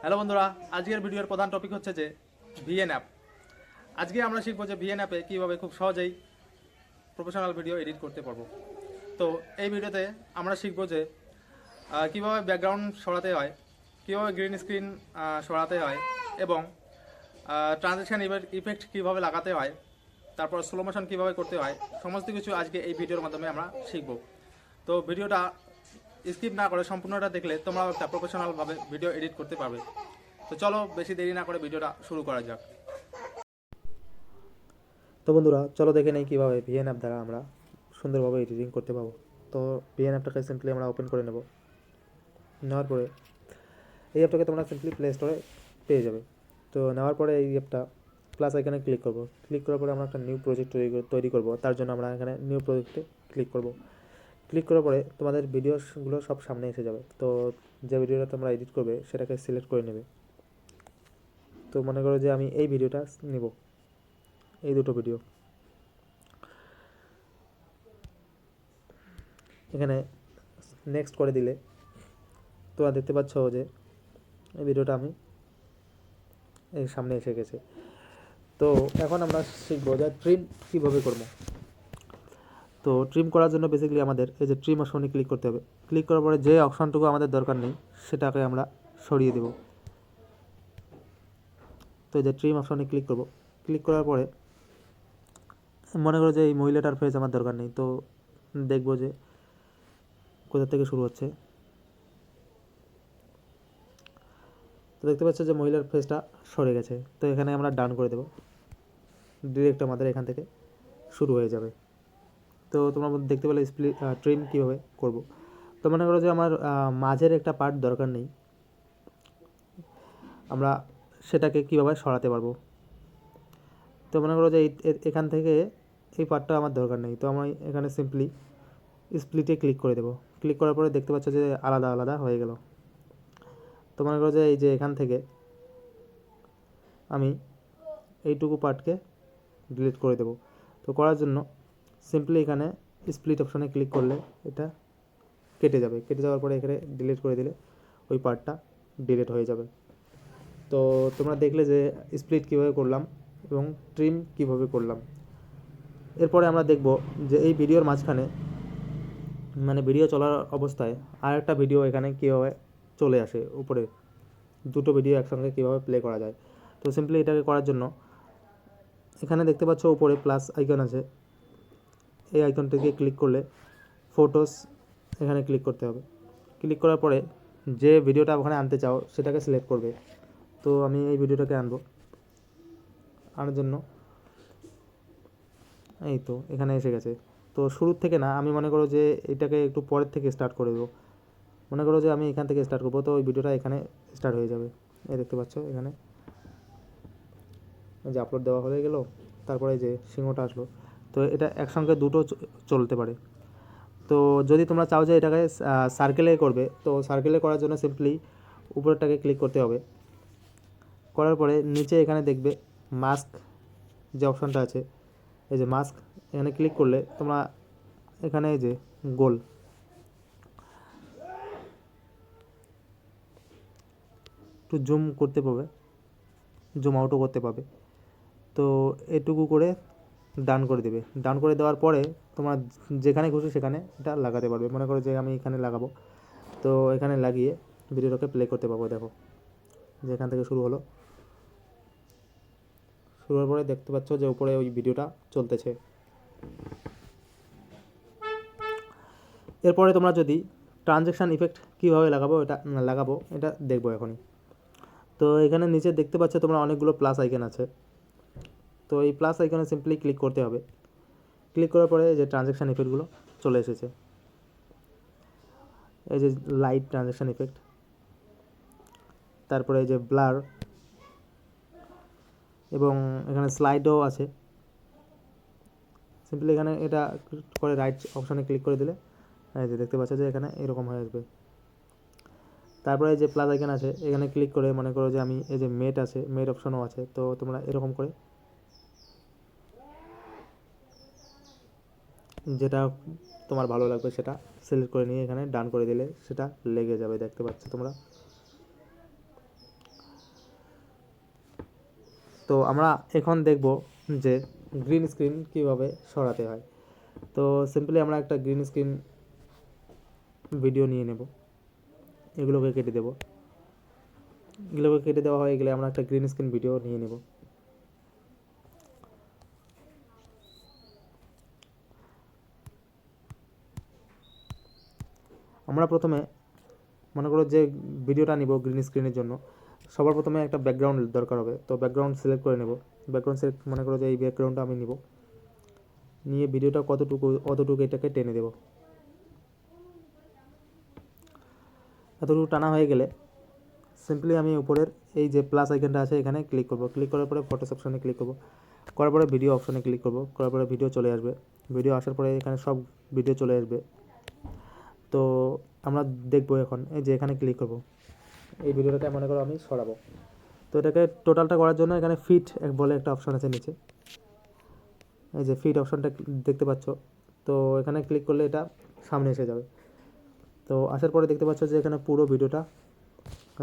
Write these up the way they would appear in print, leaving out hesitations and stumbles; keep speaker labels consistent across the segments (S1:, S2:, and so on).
S1: Hello বন্ধুরা, আজকের ভিডিওর প্রধান টপিক হচ্ছে যে ভিএন অ্যাপ। আজকে আমরা শিখবো যে ভিএন অ্যাপে কীভাবে খুব সহজেই প্রফেশনাল ভিডিও এডিট করতে পারবো। তো এই ভিডিওতে আমরা শিখবো যে কীভাবে ব্যাকগ্রাউন্ড সরাতে হয়, কীভাবে গ্রিন স্ক্রিন সরাতে হয় এবং ট্রানজিশন ইফেক্ট কীভাবে লাগাতে হয়, তারপর স্লো মোশন কীভাবে করতে হয়, সমস্ত কিছু আজকে এই ভিডিওর মাধ্যমে আমরা শিখবো। তো ভিডিওটা স্কিপ না করে সম্পূর্ণটা দেখলে তোমরাও একটা প্রফেশনালভাবে ভিডিও এডিট করতে পারবে। তো চলো বেশি দেরি না করে ভিডিওটা শুরু করা যাক।
S2: তো বন্ধুরা, চলো দেখে নেই কীভাবে ভিএন অ্যাপ দ্বারা আমরা সুন্দরভাবে এডিটিং করতে পারবো। তো ভিএন অ্যাপটাকে সিম্পলি আমরা ওপেন করে নেওয়ার পরে এই অ্যাপটাকে তোমরা সিম্পলি প্লে স্টোরে পেয়ে যাবে। তো নেওয়ার পরে এই অ্যাপটা প্লাস আইকনে ক্লিক করব। ক্লিক করার পরে আমরা একটা নিউ প্রজেক্ট তৈরি করব। তার জন্য আমরা এখানে নিউ প্রজেক্টে ক্লিক করব। ক্লিক করার পরে তোমাদের ভিডিওসগুলো সব সামনে এসে যাবে। তো যে ভিডিওটা তোমরা এডিট করবে সেটাকে সিলেক্ট করে নেবে। তো মনে করো যে আমি এই ভিডিওটা নিব, এই দুটো ভিডিও। এখানে নেক্সট করে দিলে তোমরা দেখতে পাচ্ছ যে এই ভিডিওটা আমি এই সামনে এসে গেছে। তো এখন আমরা শিখবো যে ট্রিম কীভাবে করবো। তো ট্রিম করার জন্য বেসিক্যালি আমাদের এই যে ট্রিম অপশনে ক্লিক করতে হবে। ক্লিক করার পরে যে অপশনটুকু আমাদের দরকার নেই সেটাকে আমরা সরিয়ে দেব। তো এই যে ট্রিম অপশনে ক্লিক করব। ক্লিক করার পরে মনে করো যে এই মহিলাটার ফেস আমার দরকার নেই, তো দেখবো যে কোথা থেকে শুরু হচ্ছে। তো দেখতে পাচ্ছ যে মহিলার ফেসটা সরে গেছে। তো এখানে আমরা ডান করে দেব, ডিরেক্ট আমাদের এখান থেকে শুরু হয়ে যাবে। তো তোমরা দেখতে পেলে ট্রিম কীভাবে করব। তো মনে করো যে আমার মাঝের একটা পার্ট দরকার নেই, আমরা সেটাকে কীভাবে সরাতে পারবো। তো মনে করো যে এখান থেকে এই পার্টটা আমার দরকার নেই, তো আমি এখানে সিম্পলি স্প্লিটে ক্লিক করে দেবো। ক্লিক করার পরে দেখতে পাচ্ছ যে আলাদা আলাদা হয়ে গেল। তো মনে করো যে এই যে এখান থেকে আমি এইটুকু পার্টকে ডিলিট করে দেবো। তো করার জন্য সিম্পলি এখানে স্প্লিট অপশনে ক্লিক করলে এটা কেটে যাবে। কেটে যাওয়ার পরে এখানে ডিলিট করে দিলে ওই পার্টটা ডিলিট হয়ে যাবে। তো তোমরা দেখলে যে স্প্লিট কীভাবে করলাম এবং ট্রিম কীভাবে করলাম। এরপরে আমরা দেখব যে এই ভিডিওর মাঝখানে মানে ভিডিও চলার অবস্থায় আর একটা ভিডিও এখানে কীভাবে চলে আসে উপরে, দুটো ভিডিও একসঙ্গে কীভাবে প্লে করা যায়। তো সিম্পলি এটাকে করার জন্য এখানে দেখতে পাচ্ছ উপরে প্লাস আইকন আছে, এই আইকনটিকে ক্লিক করলে ফটোস এখানে ক্লিক করতে হবে। ক্লিক করার পরে যে ভিডিওটা ওখানে আনতে চাও সেটাকে সিলেক্ট করবে। তো আমি এই ভিডিওটাকে আনার জন্য এই তো এখানে এসে গেছে। তো শুরুর থেকে না, আমি মনে করো যে এটাকে একটু পরের থেকে স্টার্ট করে দেবো। মনে করো যে আমি এখান থেকে স্টার্ট করবো, তো ওই ভিডিওটা এখানে স্টার্ট হয়ে যাবে। এই দেখতে পাচ্ছ এখানে যে আপলোড দেওয়া হয়ে গেল, তারপরে যে সিংহটা আসলো। তো এটা একসঙ্গে দুটো চলতে পারে। তো যদি তোমরা চাও যে এটাকে সার্কেলে করবে, তো সার্কেলে করার জন্য সিম্পলি উপরেরটাকে ক্লিক করতে হবে। করার পরে নিচে এখানে দেখবে মাস্ক যে অপশানটা আছে, এই যে মাস্ক, এখানে ক্লিক করলে তোমরা এখানে এই যে গোল একটু জুম করতে পাবে, জুম আউটও করতে পাবে। তো এটুকু করে ডান করে দেবে। ডান করে দেওয়ার পরে তোমরা যেখানে খুশি সেখানে এটা লাগাতে পারবে। মনে করো যে আমি এখানে লাগাবো, তো এখানে লাগিয়ে ভিডিওটাকে প্লে করতে পারবো। দেখো যে এখান থেকে শুরু হলো, শুরু হওয়ার পরে দেখতে পাচ্ছ যে উপরে ওই ভিডিওটা চলতেছে। এরপরে তোমরা যদি ট্রানজ্যাকশান ইফেক্ট কীভাবে লাগাবো এটা দেখবো এখনই। তো এখানে নিচে দেখতে পাচ্ছ তোমরা অনেকগুলো প্লাস আইকন আছে। তো এই প্লাস আইকনে সিম্পলি ক্লিক করতে হবে। ক্লিক করার পরে যে ট্রানজ্যাকশান ইফেক্টগুলো চলে এসেছে, এই যে লাইট ট্রানজ্যাকশান ইফেক্ট, তারপরে এই যে ব্লার, এবং এখানে স্লাইডও আছে। সিম্পলি এখানে এটা করে রাইট অপশানে ক্লিক করে দিলে এই যে দেখতে পাচ্ছ যে এখানে এরকম হয়ে আসবে। তারপরে এই যে প্লাস আইকন আছে, এখানে ক্লিক করে মনে করো যে আমি এই যে মেট আছে, মেট অপশনও আছে। তো তোমরা এরকম করে যেটা তোমার ভালো লাগবে সেটা সিলেক্ট করে নিয়ে এখানে ডান করে দিলে সেটা লেগে যাবে। দেখতে পাচ্ছ তোমরা। তো আমরা এখন দেখব যে গ্রিন স্ক্রিন কীভাবে সরাতে হয়। তো সিম্পলি আমরা একটা গ্রিন স্ক্রিন ভিডিও নিয়ে নেব, এগুলোকে কেটে দেব। এগুলোকে কেটে দেওয়া হয়ে গেলে আমরা একটা গ্রিন স্ক্রিন ভিডিও নিয়ে নেব। আমরা প্রথমে মনে করো যে ভিডিওটা নিব গ্রিন স্ক্রিনের জন্য, সবার প্রথমে একটা ব্যাকগ্রাউন্ড দরকার হবে। তো ব্যাকগ্রাউন্ড সিলেক্ট করে নেব। ব্যাকগ্রাউন্ড সিলেক্ট মনে করো যে এই ব্যাকগ্রাউন্ডটা আমি নিব, নিয়ে ভিডিওটা অতটুকু এটাকে টেনে দেব। এতটুকু টানা হয়ে গেলে সিম্পলি আমি উপরের এই যে প্লাস আইকনটা আছে এখানে ক্লিক করব। ক্লিক করার পরে ফটোস অপশনে ক্লিক করব। করার পরে ভিডিও অপশনে ক্লিক করব। করার পরে ভিডিও চলে আসবে। ভিডিও আসার পরে এখানে সব ভিডিও চলে আসবে। তো আমরা দেখবো এখন এই যে এখানে ক্লিক করব। এই ভিডিওটাকে মনে করো আমি সরাবো। তো এটাকে টোটালটা করার জন্য এখানে ফিট বলে একটা অপশন আছে নিচে, এই যে ফিট অপশনটা দেখতে পাচ্ছ। তো এখানে ক্লিক করলে এটা সামনে এসে যাবে। তো আসার পরে দেখতে পাচ্ছ যে এখানে পুরো ভিডিওটা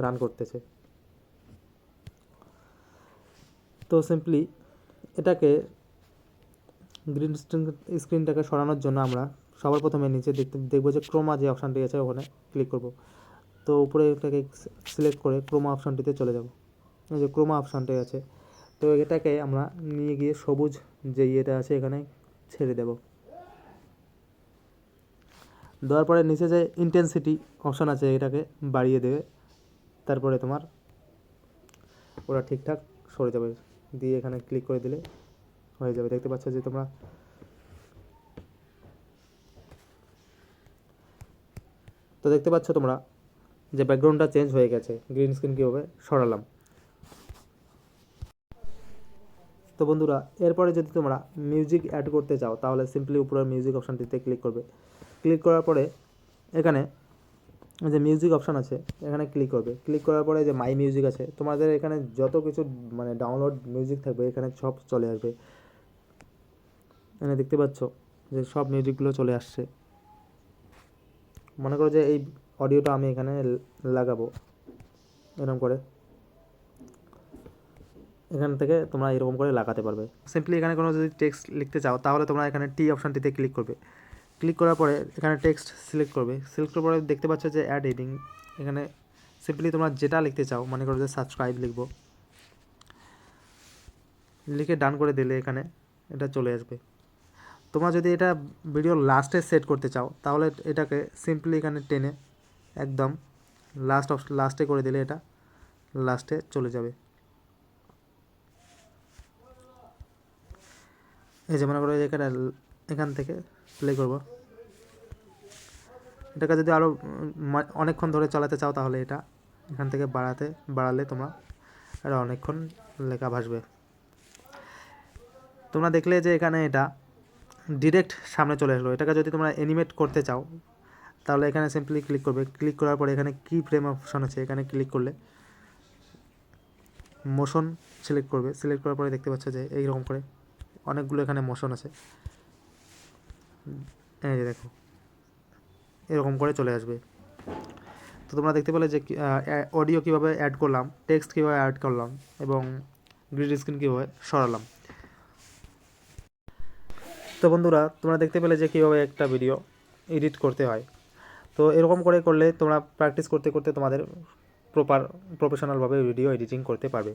S2: রান করতেছে। তো সিম্পলি এটাকে গ্রিন স্ক্রিনটাকে সরানোর জন্য আমরা সবার প্রথমে নিচে দেখবো যে ক্রোমা যে অপশানটি আছে ওখানে ক্লিক করব। তো উপরে এটাকে সিলেক্ট করে ক্রোমা অপশানটিতে চলে যাব। এই যে ক্রোমা অপশানটি আছে, তো এটাকে আমরা নিয়ে গিয়ে সবুজ যে ইয়েটা আছে এখানে ছেড়ে দেব। দেওয়ার পরে নিচে যে ইন্টেন্সিটি অপশান আছে এটাকে বাড়িয়ে দেবে। তারপরে তোমার ওরা ঠিকঠাক সরে যাবে, দিয়ে এখানে ক্লিক করে দিলে হয়ে যাবে। দেখতে পাচ্ছ যে তোমরা তো দেখতে পাচ্ছ তোমরা যে ব্যাকগ্রাউন্ডটা চেঞ্জ হয়ে গেছে। গ্রিন স্ক্রিন কীভাবে সরালাম। তো বন্ধুরা, এরপরে যদি তোমরা মিউজিক অ্যাড করতে চাও তাহলে সিম্পলি উপরের মিউজিক অপশানটিতে ক্লিক করবে। ক্লিক করার পরে এখানে যে মিউজিক অপশান আছে এখানে ক্লিক করবে। ক্লিক করার পরে যে মাই মিউজিক আছে, তোমাদের এখানে যত কিছু মানে ডাউনলোড মিউজিক থাকবে এখানে সব চলে আসবে। এখানে দেখতে পাচ্ছ যে সব মিউজিকগুলো চলে আসছে। মনে করো যে এই অডিওটা আমি এখানে লাগাবো এরকম করে, এখান থেকে তোমরা এরকম করে লাগাতে পারবে। সিম্পলি এখানে কোনো যদি টেক্সট লিখতে চাও তাহলে তোমরা এখানে টি অপশানটিতে ক্লিক করবে। ক্লিক করার পরে এখানে টেক্সট সিলেক্ট করবে। সিলেক্ট করার পরে দেখতে পাচ্ছ যে অ্যাড হেডিং, এখানে সিম্পলি তোমরা যেটা লিখতে চাও, মনে করো যে সাবস্ক্রাইব লিখবো, লিখে ডান করে দিলে এখানে এটা চলে আসবে। তোমরা যদি এটা ভিডিওর লাস্টে সেট করতে চাও তাহলে এটাকে সিম্পলি এখানে টেনে একদম লাস্টে করে দিলে এটা লাস্টে চলে যাবে। এই যে মনে করো এখানে এখান থেকে প্লে করব। এটাকে যদি আরও অনেকক্ষণ ধরে চালাতে চাও তাহলে এটা এখান থেকে বাড়ালে তোমরা এটা অনেকক্ষণ লেখা ভাসবে। তোমরা দেখলে যে এখানে এটা ডিরেক্ট সামনে চলে আসলো। এটাকে যদি তোমরা অ্যানিমেট করতে চাও তাহলে এখানে সিম্পলি ক্লিক করবে। ক্লিক করার পরে এখানে কি ফ্রেম অপশন আছে এখানে ক্লিক করলে মোশন সিলেক্ট করবে। সিলেক্ট করার পরে দেখতে পাচ্ছ যে এইরকম করে অনেকগুলো এখানে মোশন আছে। এই যে দেখো এরকম করে চলে আসবে। তো তোমরা দেখতে পেলে যে অডিও কীভাবে অ্যাড করলাম, টেক্সট কীভাবে অ্যাড করলাম এবং গ্রিন স্ক্রিন কীভাবে সরালাম। তো বন্ধুরা, তোমরা দেখতে পেলে যে কীভাবে একটা ভিডিও এডিট করতে হয়। তো এরকম করে করলে তোমরা প্র্যাকটিস করতে করতে তোমাদের প্রফেশনালভাবে ভিডিও এডিটিং করতে পারবে।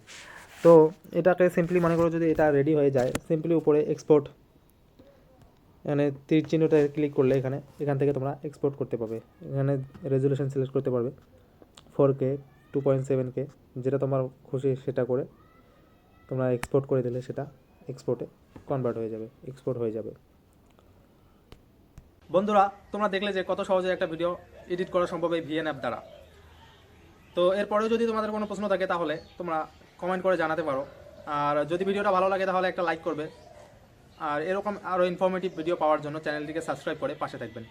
S2: তো এটাকে সিম্পলি মনে করো যদি এটা রেডি হয়ে যায়, সিম্পলি উপরে এক্সপোর্ট এখানে তীর চিহ্নটা ক্লিক করলে এখান থেকে তোমরা এক্সপোর্ট করতে পারবে। এখানে রেজুলেশন সিলেক্ট করতে পারবে 4K 2.7K, যেটা তোমার খুশি সেটা করে তোমরা এক্সপোর্ট করে দিলে সেটা এক্সপোর্টে কনভার্ট হয়ে যাবে, এক্সপোর্ট হয়ে যাবে।
S1: বন্ধুরা, তোমরা দেখলে যে কত সহজে একটা ভিডিও এডিট করা সম্ভব এই ভিএন অ্যাপ দ্বারা। তো এরপরেও যদি তোমাদের কোনো প্রশ্ন থাকে তাহলে তোমরা কমেন্ট করে জানাতে পারো। আর যদি ভিডিওটা ভালো লাগে তাহলে একটা লাইক করবে। আর এরকম আরও ইনফরমেটিভ ভিডিও পাওয়ার জন্য চ্যানেলটিকে সাবস্ক্রাইব করে পাশে থাকবেন।